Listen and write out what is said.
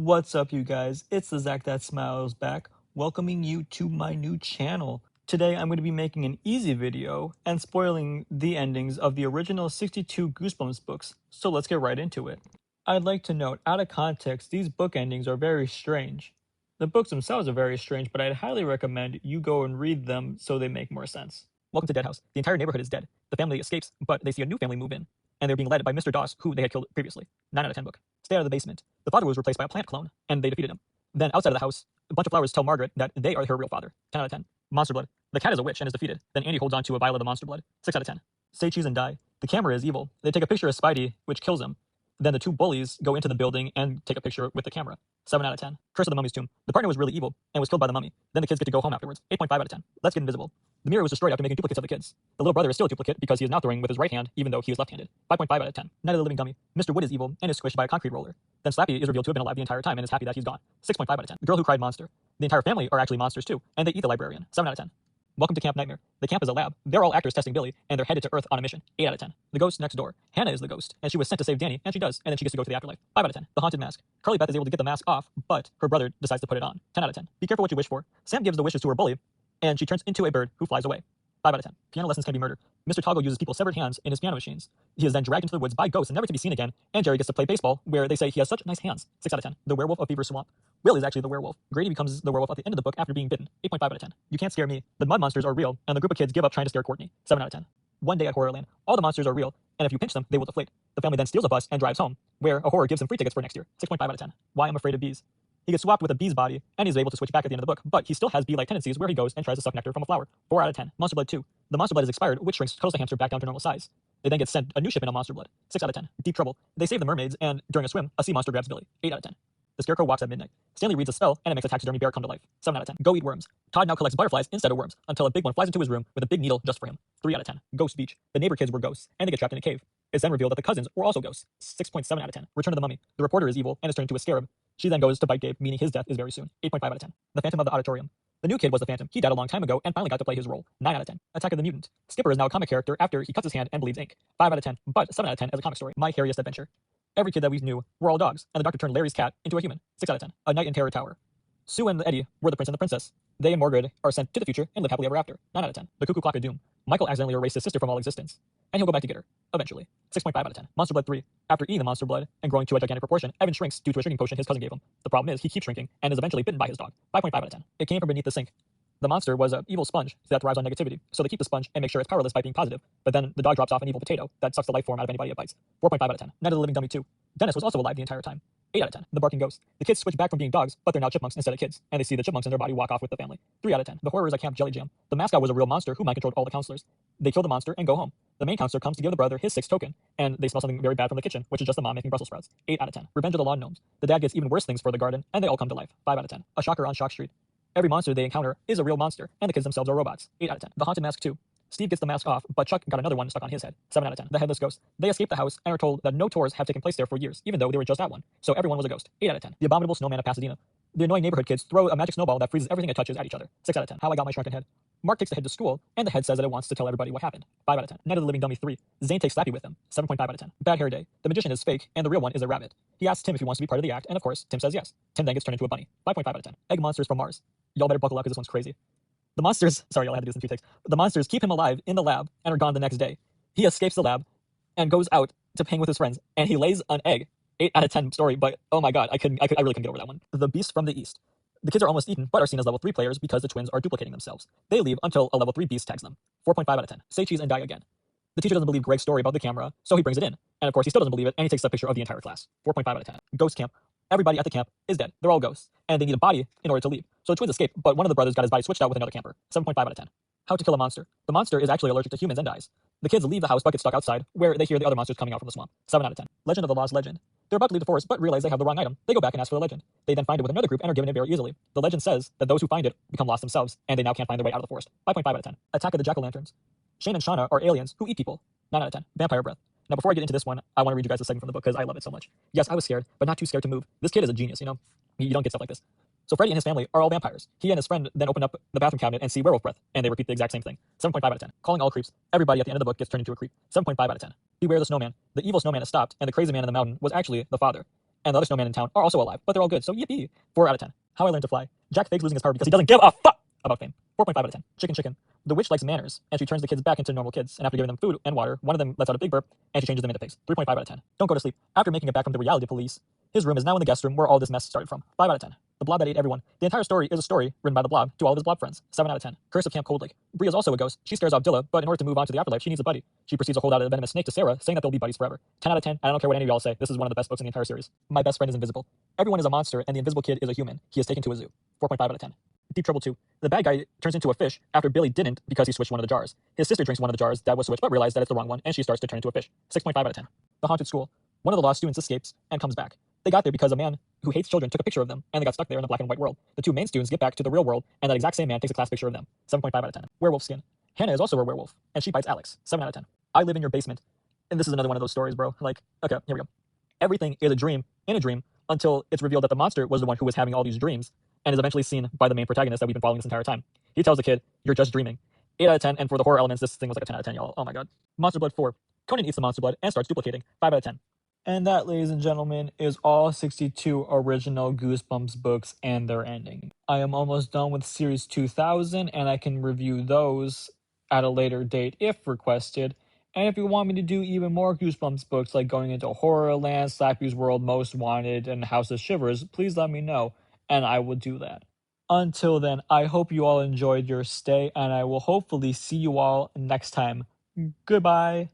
What's up, you guys? It's the Zach That Smiles back, welcoming you to my new channel. Today, I'm going to be making an easy video and spoiling the endings of the original 62 Goosebumps books, so let's get right into it. I'd like to note, out of context, these book endings are very strange. The books themselves are very strange, but I'd highly recommend you go and read them so they make more sense. Welcome to Dead House. The entire neighborhood is dead. The family escapes, but they see a new family move in, and they're being led by Mr. Doss, who they had killed previously. 9 out of 10 book. Stay out of the basement. The father was replaced by a plant clone, and they defeated him. Then outside of the house, a bunch of flowers tell Margaret that they are her real father. 10 out of 10. Monster blood. The cat is a witch and is defeated. Then Andy holds on to a vial of the monster blood. 6 out of 10. Say cheese and die. The camera is evil. They take a picture of Spidey, which kills him. Then the two bullies go into the building and take a picture with the camera. 7 out of 10. Curse of the Mummy's Tomb. The partner was really evil and was killed by the mummy. Then the kids get to go home afterwards. 8.5 out of 10. Let's get invisible. The mirror was destroyed after making duplicates of the kids. The little brother is still a duplicate because he is now throwing with his right hand, even though he is left-handed. 5.5 out of 10. Night of the Living Dummy. Mr. Wood is evil and is squished by a concrete roller. Then Slappy is revealed to have been alive the entire time and is happy that he's gone. 6.5 out of 10. The girl who cried monster. The entire family are actually monsters too, and they eat the librarian. 7 out of 10. Welcome to Camp Nightmare. The camp is a lab. They're all actors testing Billy, and they're headed to Earth on a mission. 8 out of 10. The ghost next door. Hannah is the ghost, and she was sent to save Danny, and she does, and then she gets to go to the afterlife. 5 out of 10. The haunted mask. Carly Beth is able to get the mask off, but her brother decides to put it on. 10 out of 10. Be careful what you wish for. Sam gives the wishes to her bully, and she turns into a bird who flies away. 5 out of 10. Piano lessons can be murder. Mr. Toggle uses people's severed hands in his piano machines. He is then dragged into the woods by ghosts and never to be seen again, and Jerry gets to play baseball, where they say he has such nice hands. 6 out of 10. The werewolf of Beaver Swamp. Will is actually the werewolf. Grady becomes the werewolf at the end of the book after being bitten. 8.5 out of 10. You can't scare me. The mud monsters are real, and the group of kids give up trying to scare Courtney. 7 out of 10. One day at Horrorland. All the monsters are real, and if you pinch them, they will deflate. The family then steals a bus and drives home, where a horror gives them free tickets for next year. 6.5 out of 10. Why I'm afraid of bees. He gets swapped with a bee's body, and he's able to switch back at the end of the book, but he still has bee-like tendencies where he goes and tries to suck nectar from a flower. 4 out of 10. Monster Blood 2. The monster blood is expired, which shrinks cuddles the hamster back down to normal size. They then get sent a new shipment of monster blood. 6 out of 10. Deep Trouble. They save the mermaids, and during a swim, a sea monster grabs Billy. 8 out of 10. The Scarecrow walks at midnight. Stanley reads a spell, and it makes a taxidermy bear come to life. 7 out of 10. Go eat worms. Todd now collects butterflies instead of worms, until a big one flies into his room with a big needle just for him. 3 out of 10. Ghost Beach. The neighbor kids were ghosts, and they get trapped in a cave. It's then revealed that the cousins were also ghosts. 6.7 out of 10. Return of the Mummy. The reporter is evil and is turned into a scarab. She then goes to bite Gabe, meaning his death is very soon. 8.5 out of 10. The Phantom of the Auditorium. The new kid was the Phantom. He died a long time ago and finally got to play his role. 9 out of 10. Attack of the Mutant. Skipper is now a comic character after he cuts his hand and bleeds ink. 5 out of 10, but 7 out of 10 as a comic story. My Hairiest Adventure. Every kid that we knew were all dogs, and the doctor turned Larry's cat into a human. 6 out of 10. A Night in Terror Tower. Sue and Eddie were the prince and the princess. They and Mordred are sent to the future and live happily ever after. 9 out of 10. The Cuckoo Clock of Doom. Michael accidentally erased his sister from all existence, and he'll go back to get her, eventually. 6.5 out of 10. Monster Blood 3. After eating the monster blood and growing to a gigantic proportion, Evan shrinks due to a shrinking potion his cousin gave him. The problem is, he keeps shrinking and is eventually bitten by his dog. 5.5 out of 10. It came from beneath the sink. The monster was an evil sponge that thrives on negativity, so they keep the sponge and make sure it's powerless by being positive, but then the dog drops off an evil potato that sucks the life form out of anybody it bites. 4.5 out of 10. Night of the Living Dummy 2. Dennis was also alive the entire time. 8 out of 10. The Barking Ghost. The kids switch back from being dogs, but they're now chipmunks instead of kids, and they see the chipmunks in their body walk off with the family. 3 out of 10. The Horrors at Camp Jelly Jam. The mascot was a real monster who mind-controlled all the counselors. They kill the monster and go home. The main counselor comes to give the brother his 6th token, and they smell something very bad from the kitchen, which is just the mom making Brussels sprouts. 8 out of 10. Revenge of the Lawn Gnomes. The dad gets even worse things for the garden, and they all come to life. 5 out of 10. A shocker on Shock Street. Every monster they encounter is a real monster, and the kids themselves are robots. 8 out of 10. The Haunted Mask 2. Steve gets the mask off, but Chuck got another one stuck on his head. 7 out of 10. The Headless Ghost. They escape the house and are told that no tours have taken place there for years, even though they were just at one. So everyone was a ghost. 8 out of 10. The Abominable Snowman of Pasadena. The annoying neighborhood kids throw a magic snowball that freezes everything it touches at each other. 6 out of 10. How I Got My Shrunken Head. Mark takes the head to school, and the head says that it wants to tell everybody what happened. 5 out of 10. Night of the Living Dummy 3. Zane takes Slappy with him. 7.5 out of 10. Bad Hair Day. The magician is fake, and the real one is a rabbit. He asks Tim if he wants to be part of the act, and of course, Tim says yes. Tim then gets turned into a bunny. 5.5 out of 10. Egg Monsters from Mars. Y'all better buckle up because this one's crazy. The monsters, sorry, y'all had to do this in 2 takes. The monsters keep him alive in the lab and are gone the next day. He escapes the lab and goes out to hang with his friends, and he lays an egg. 8 out of 10 story, but oh my god, I really couldn't get over that one. The Beast from the East. The kids are almost eaten, but are seen as level 3 players because the twins are duplicating themselves. They leave until a level 3 beast tags them. 4.5 out of 10. Say cheese and die again. The teacher doesn't believe Greg's story about the camera, so he brings it in. And of course, he still doesn't believe it, and he takes a picture of the entire class. 4.5 out of 10. Ghost Camp. Everybody at the camp is dead. They're all ghosts, and they need a body in order to leave. So the twins escape, but one of the brothers got his body switched out with another camper. 7.5 out of 10. How to Kill a Monster. The monster is actually allergic to humans and dies. The kids leave the house but get stuck outside, where they hear the other monsters coming out from the swamp. 7 out of 10. Legend of the Lost Legend. They're about to leave the forest, but realize they have the wrong item. They go back and ask for the legend. They then find it with another group and are given it very easily. The legend says that those who find it become lost themselves, and they now can't find their way out of the forest. 5.5 out of 10. Attack of the Jack-o'-lanterns. Shane and Shauna are aliens who eat people. 9 out of 10. Vampire Breath. Now, before I get into this one, I want to read you guys a segment from the book because I love it so much. Yes, I was scared, but not too scared to move. This kid is a genius, you know? You don't get stuff like this. So Freddy and his family are all vampires. He and his friend then open up the bathroom cabinet and see werewolf breath, and they repeat the exact same thing. 7.5 out of 10. Calling all creeps. Everybody at the end of the book gets turned into a creep. 7.5 out of 10. Beware the snowman. The evil snowman is stopped, and the crazy man in the mountain was actually the father. and the other snowman in town are also alive, but they're all good, so yippee. 4 out of 10. How I Learned to Fly. Jack fakes losing his power because he doesn't give a fuck about fame. 4.5 out of 10. Chicken Chicken. The witch likes manners, and she turns the kids back into normal kids, and after giving them food and water, one of them lets out a big burp, and she changes them into pigs. 3.5 out of 10. Don't Go to Sleep. After making it back from the reality police, his room is now in the guest room where all this mess started from. 5 out of 10. The Blob That Ate Everyone. The entire story is a story written by the Blob to all of his Blob friends. 7 out of 10. Curse of Camp Cold Lake. Bree is also a ghost. She scares off Dilla, but in order to move on to the afterlife, she needs a buddy. She proceeds to hold out a venomous snake to Sarah, saying that they'll be buddies forever. 10 out of 10. I don't care what any of y'all say. This is one of the best books in the entire series. My Best Friend is Invisible. Everyone is a monster, and the invisible kid is a human. He is taken to a zoo. 4.5 out of 10. Deep Trouble 2. The bad guy turns into a fish after Billy didn't because he switched one of the jars. His sister drinks one of the jars that was switched but realized that it's the wrong one, and she starts to turn into a fish. 6.5 out of 10. The Haunted School. One of the lost students escapes and comes back. They got there because a man who hates children took a picture of them, and they got stuck there in a black and white world. The two main students get back to the real world, and that exact same man takes a class picture of them. 7.5 out of 10. Werewolf Skin. Hannah is also a werewolf, and she bites Alex. 7 out of 10. I Live in Your Basement. And this is another one of those stories, bro. Like, okay, here we go. Everything is a dream in a dream until it's revealed that the monster was the one who was having all these dreams, and is eventually seen by the main protagonist that we've been following this entire time. He tells the kid, "You're just dreaming." 8 out of 10, and for the horror elements, this thing was like a 10 out of 10, y'all. Oh my god. Monster Blood 4. Conan eats the monster blood and starts duplicating. 5 out of 10. And that, ladies and gentlemen, is all 62 original Goosebumps books and their ending. I am almost done with Series 2000, and I can review those at a later date if requested. And if you want me to do even more Goosebumps books, like going into Horrorland, Slappy's World, Most Wanted, and House of Shivers, please let me know, and I will do that. Until then, I hope you all enjoyed your stay, and I will hopefully see you all next time. Goodbye.